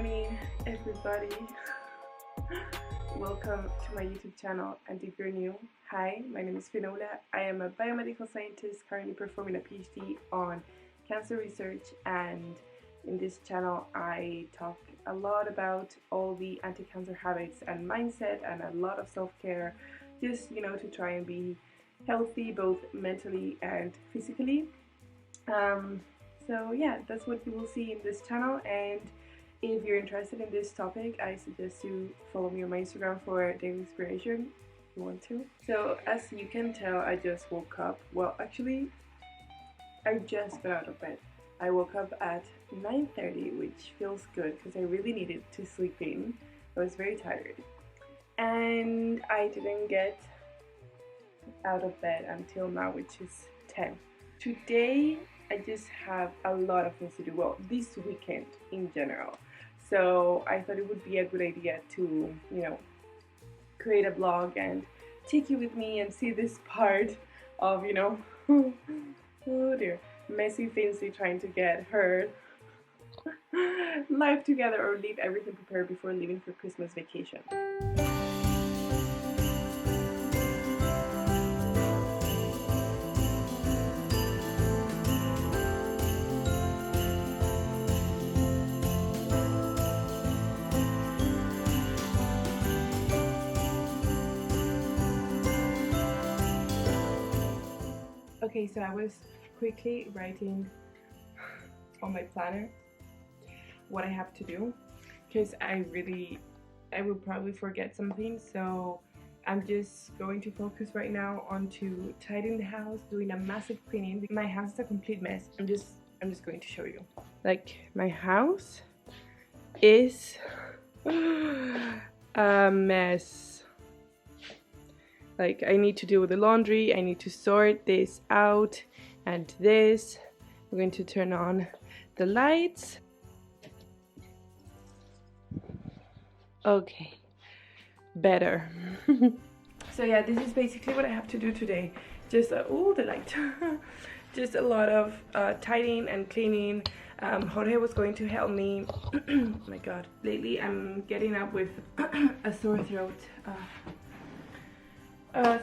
morning, everybody. Welcome to my YouTube channel, and if you're new, hi, my name is Finoula. I am a biomedical scientist currently performing a PhD on cancer research, and in this channel I talk a lot about all the anti-cancer habits and mindset and a lot of self-care, just to try and be healthy both mentally and physically. So yeah, that's what you will see in this channel, and if you're interested in this topic, I suggest you follow me on my Instagram for daily inspiration if you want to. So as you can tell, I just woke up. Well, actually, I just got out of bed. I woke up at 9:30, which feels good because I really needed to sleep in. I was very tired. And I didn't get out of bed until now, which is 10. Today, I just have a lot of things to do. Well, this weekend in general. So I thought it would be a good idea to, create a vlog and take you with me and see this part of, oh dear, messy fancy trying to get her life together or leave everything prepared before leaving for Christmas vacation. Okay, so I was quickly writing on my planner what I have to do because I will probably forget something, so I'm just going to focus right now on to tidying the house, doing a massive cleaning. My house is a complete mess. I'm just going to show you. Like, my house is a mess. Like, I need to deal with the laundry, I need to sort this out and this. I'm going to turn on the lights. Okay, better. So yeah, this is basically what I have to do today. Just, oh, the light. Just a lot of tidying and cleaning. Jorge was going to help me. Oh my god, lately I'm getting up with a sore throat.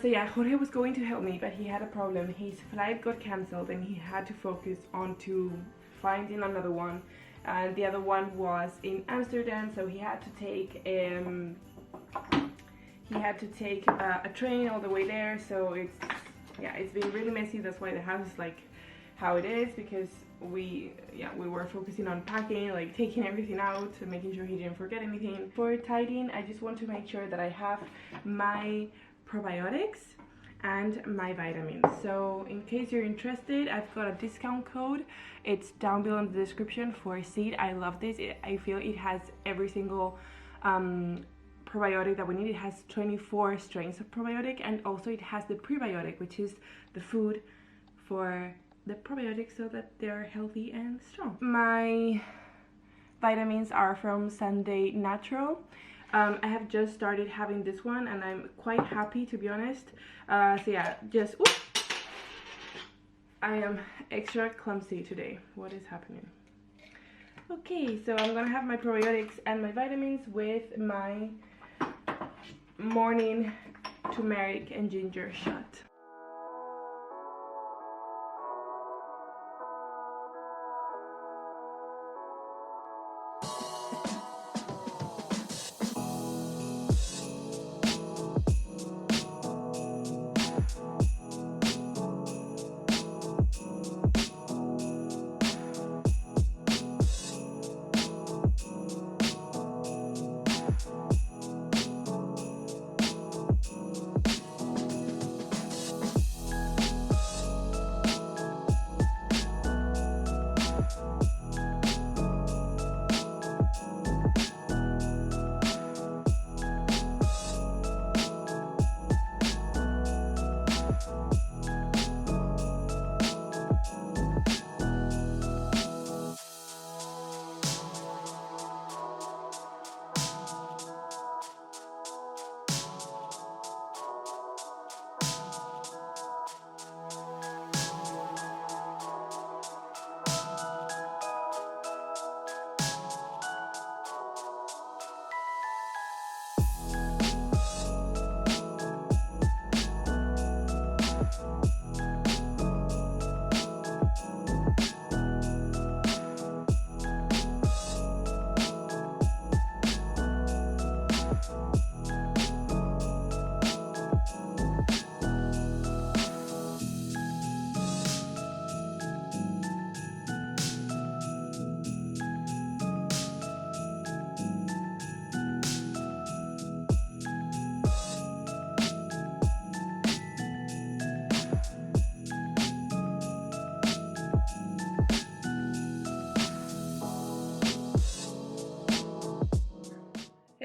So yeah, Jorge was going to help me, but he had a problem. His flight got cancelled and he had to focus on to finding another one. And the other one was in Amsterdam, so he had to take a train all the way there. So it's been really messy. That's why the house is like how it is, because we were focusing on packing, like taking everything out and making sure he didn't forget anything. For tidying, I just want to make sure that I have my probiotics and my vitamins. So in case you're interested, I've got a discount code. It's down below in the description for Seed. I love this. I feel it has every single probiotic that we need. It has 24 strains of probiotic, and also it has the prebiotic, which is the food for the probiotics so that they're healthy and strong. My vitamins are from Sunday Natural. I have just started having this one and I'm quite happy, to be honest. So yeah, I am extra clumsy today. What is happening? Okay, so I'm gonna have my probiotics and my vitamins with my morning turmeric and ginger shot.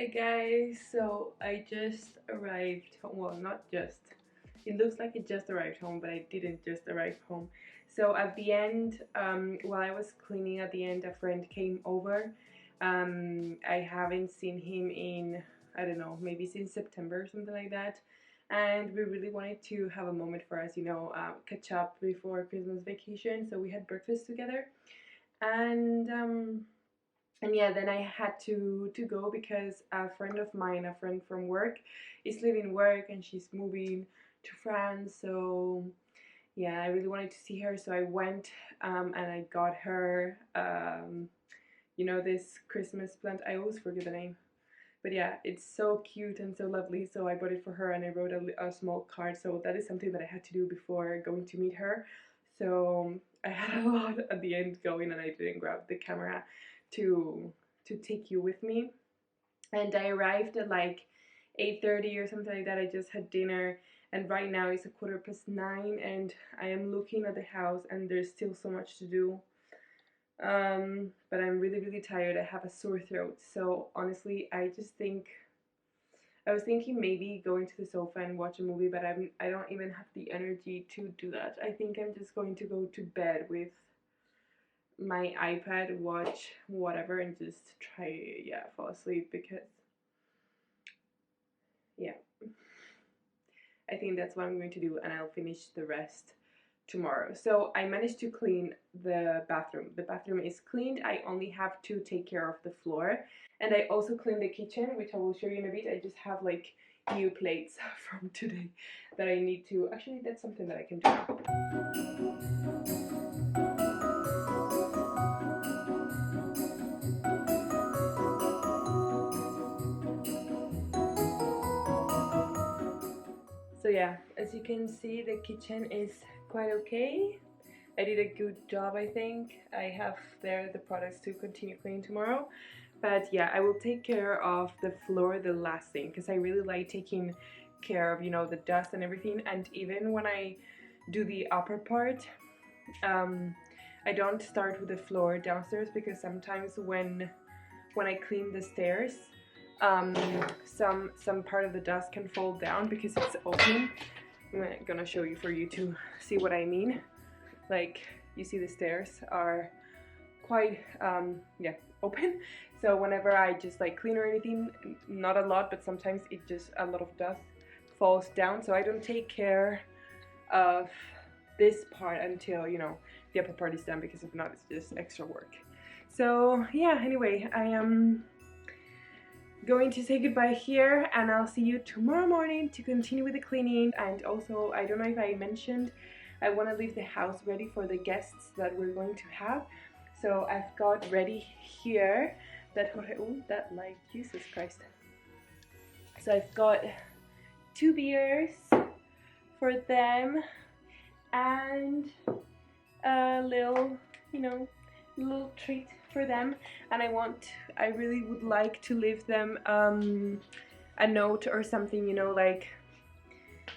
Hey guys, so I just arrived home. Well, not just. It looks like it just arrived home, but I didn't just arrive home. So at the end, while I was cleaning at the end, a friend came over. I haven't seen him in, I don't know, maybe since September or something like that. And we really wanted to have a moment for us, catch up before Christmas vacation. So we had breakfast together. And yeah, then I had to go because a friend of mine, a friend from work, is leaving work and she's moving to France. So yeah, I really wanted to see her, so I went and I got her this Christmas plant. I always forget the name, but yeah, it's so cute and so lovely. So I bought it for her and I wrote a small card. So that is something that I had to do before going to meet her. So I had a lot at the end going and I didn't grab the camera to take you with me. And I arrived at like 8:30 or something like that. I just had dinner and right now it's 9:15 and I am looking at the house and there's still so much to do. But I'm really tired. I have a sore throat. So honestly, I was thinking maybe going to the sofa and watch a movie, but I don't even have the energy to do that. I think I'm just going to go to bed with my iPad, watch whatever, and just try, fall asleep because, I think that's what I'm going to do, and I'll finish the rest tomorrow. So I managed to clean the bathroom. The bathroom is cleaned. I only have to take care of the floor, and I also cleaned the kitchen, which I will show you in a bit. I just have like new plates from today that I need to, actually that's something that I can do now. So yeah, as you can see, the kitchen is quite okay. I did a good job, I think. I have there the products to continue cleaning tomorrow. But yeah, I will take care of the floor, the last thing, because I really like taking care of, the dust and everything. And even when I do the upper part, I don't start with the floor downstairs because sometimes when I clean the stairs, some part of the dust can fall down because it's open. I'm gonna show you for you to see what I mean. Like, you see the stairs are quite open, so whenever I just like clean or anything, not a lot, but sometimes it just, a lot of dust falls down, so I don't take care of this part until the upper part is done, because if not it's just extra work. So yeah, anyway, I am going to say goodbye here, and I'll see you tomorrow morning to continue with the cleaning. And also, I don't know if I mentioned, I want to leave the house ready for the guests that we're going to have. So I've got ready here that light, Jesus Christ. So I've got 2 beers for them and a little, little treat for them. And I really would like to leave them a note or something, like,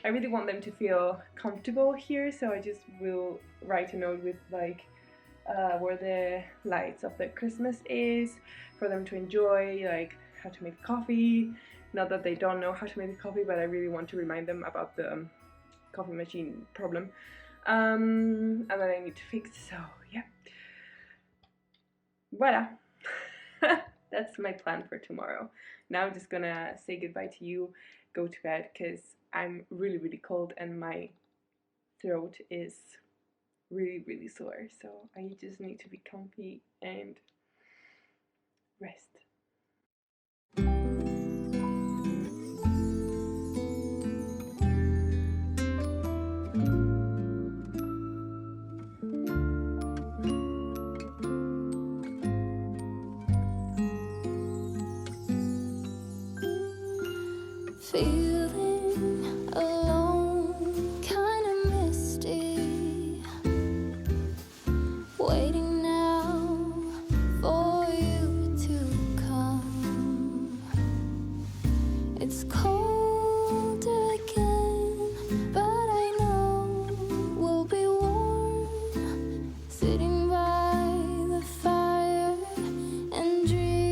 I really want them to feel comfortable here, so I just will write a note with like where the lights of the Christmas is, for them to enjoy, like how to make coffee. Not that they don't know how to make the coffee, but I really want to remind them about the coffee machine problem and that I need to fix. So yeah, voila. That's my plan for tomorrow. Now I'm just gonna say goodbye to you, go to bed, because I'm really cold and my throat is really sore, so I just need to be comfy and rest. Feeling alone, kinda misty, waiting now for you to come. It's cold again, but I know we'll be warm, sitting by the fire and dream.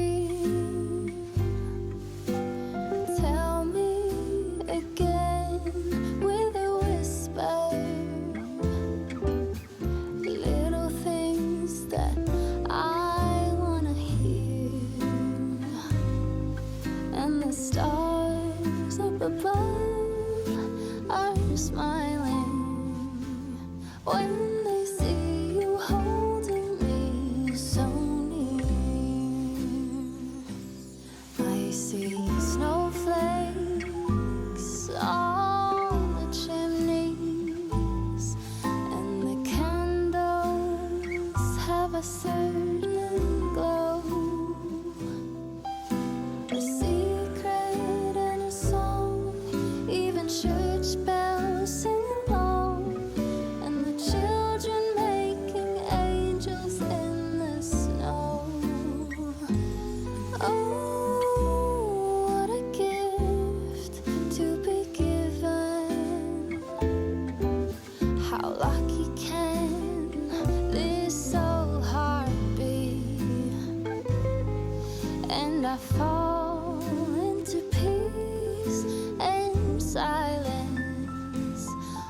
smiling when they see you holding me so near. I see snowflakes on the chimneys, and the candles have a certain glow, a secret and a song, even church bells sing along, and the children making angels in the snow. Oh, what a gift to be given. How lucky can this old heart be? And I fall into peace and silence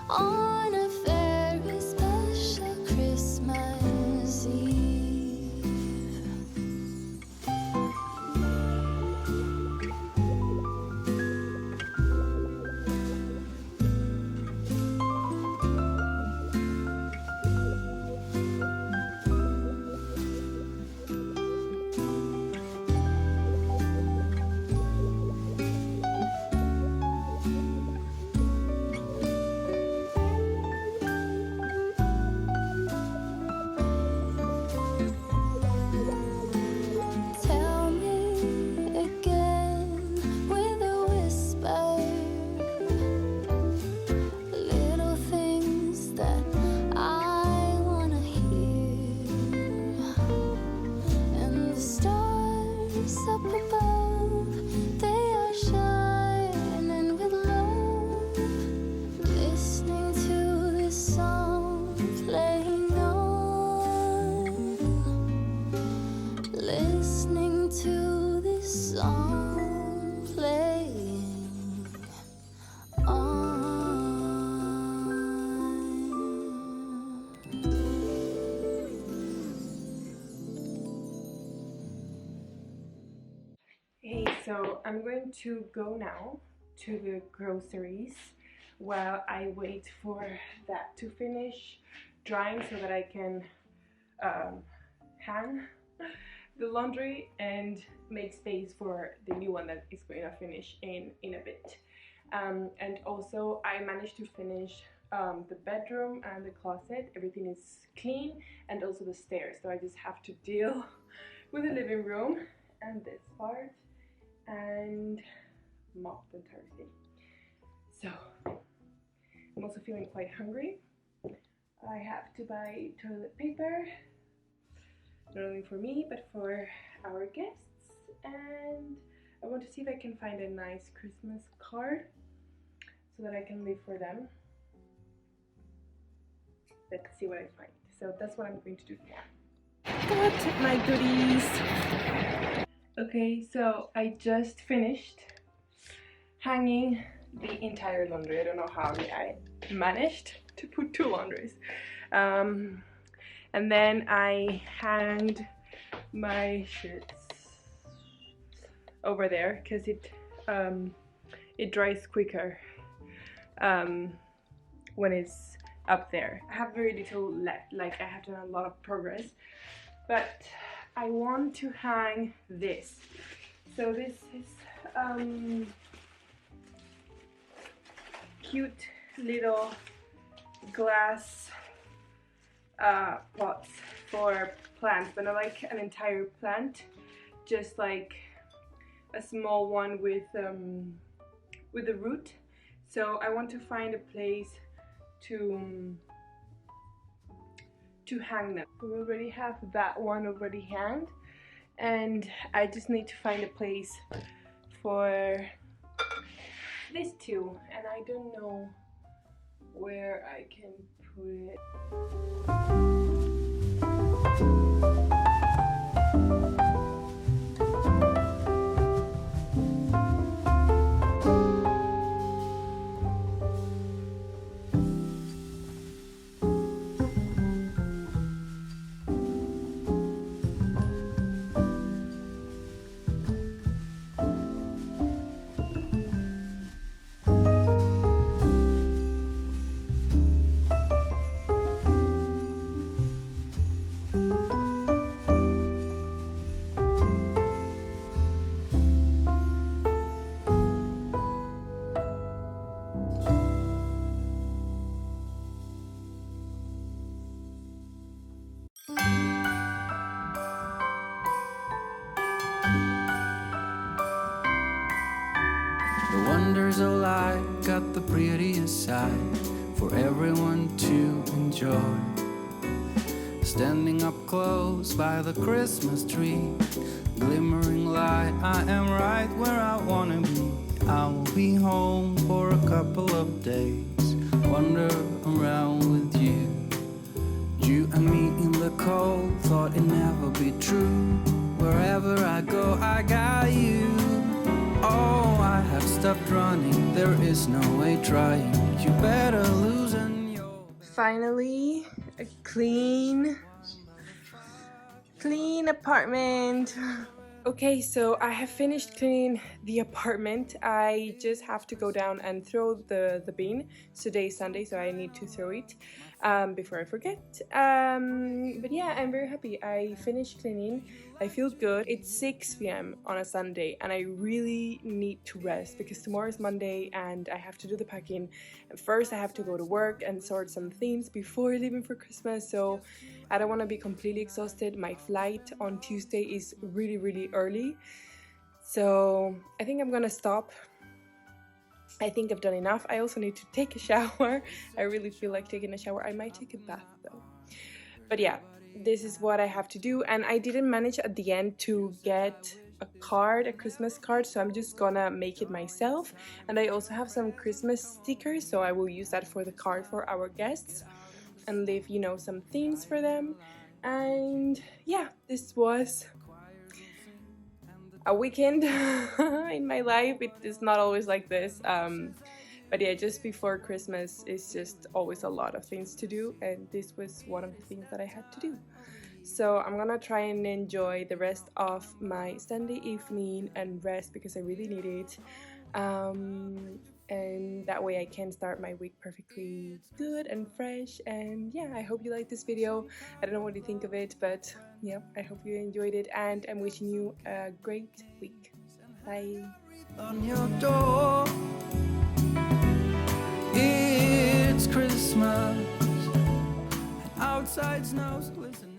on a very special Christmas Eve. Tell me again with a whisper, little things that I wanna hear. And the stars up above, they are shining with love, listening to this song playing on, listening to this song playing on. Hey, so I'm going to go now to the groceries while I wait for that to finish drying so that I can hang the laundry and make space for the new one that is going to finish in a bit. And also I managed to finish the bedroom and the closet. Everything is clean, and also the stairs, so I just have to deal with the living room and this part and mop the entire thing. So I'm also feeling quite hungry. I have to buy toilet paper, not only for me but for our guests, and I want to see if I can find a nice Christmas card so that I can leave for them. Let's see what I find. So that's what I'm going to do now. Got my goodies. Okay, so I just finished hanging the entire laundry. I don't know how I managed to put 2 laundries. And then I hanged my shirts over there because it dries quicker when it's up there. I have very little left, like I have done a lot of progress, but I want to hang this. So this is cute little glass pots for plants, but not like an entire plant, just like a small one with a root. So I want to find a place to hang them. We already have that one already hanged, and I just need to find a place for this too, and I don't know where I can put it. Under the light, got the prettiest side for everyone to enjoy. Standing up close by the Christmas tree, glimmering light, I am right where I wanna be. I will be home for a couple of days, wander around with you. You and me in the cold, thought it'd never be true. Wherever I go, I got you. Oh, I have stopped running, there is no way trying. You better loosen your... Finally, a clean apartment. Okay, so I have finished cleaning the apartment. I just have to go down and throw the bin. Today is Sunday, so I need to throw it before I forget. But yeah, I'm very happy. I finished cleaning. I feel good. It's 6 p.m. on a Sunday, and I really need to rest because tomorrow is Monday and I have to do the packing. And first, I have to go to work and sort some things before leaving for Christmas. So I don't want to be completely exhausted. My flight on Tuesday is really, really early. So I think I'm gonna stop. I think I've done enough. I also need to take a shower. I really feel like taking a shower. I might take a bath though. But yeah, this is what I have to do. And I didn't manage at the end to get a card, a Christmas card, so I'm just gonna make it myself. And I also have some Christmas stickers, so I will use that for the card for our guests and leave, you know, some themes for them. And yeah, this was a weekend in my life. It is not always like this, but yeah, just before Christmas is just always a lot of things to do, and this was one of the things that I had to do. So I'm gonna try and enjoy the rest of my Sunday evening and rest because I really need it. And that way I can start my week perfectly good and fresh. And yeah, I hope you like this video. I don't know what you think of it, but yeah, I hope you enjoyed it, and I'm wishing you a great week. Bye. On your door, it's Christmas, and outside snow's glistening.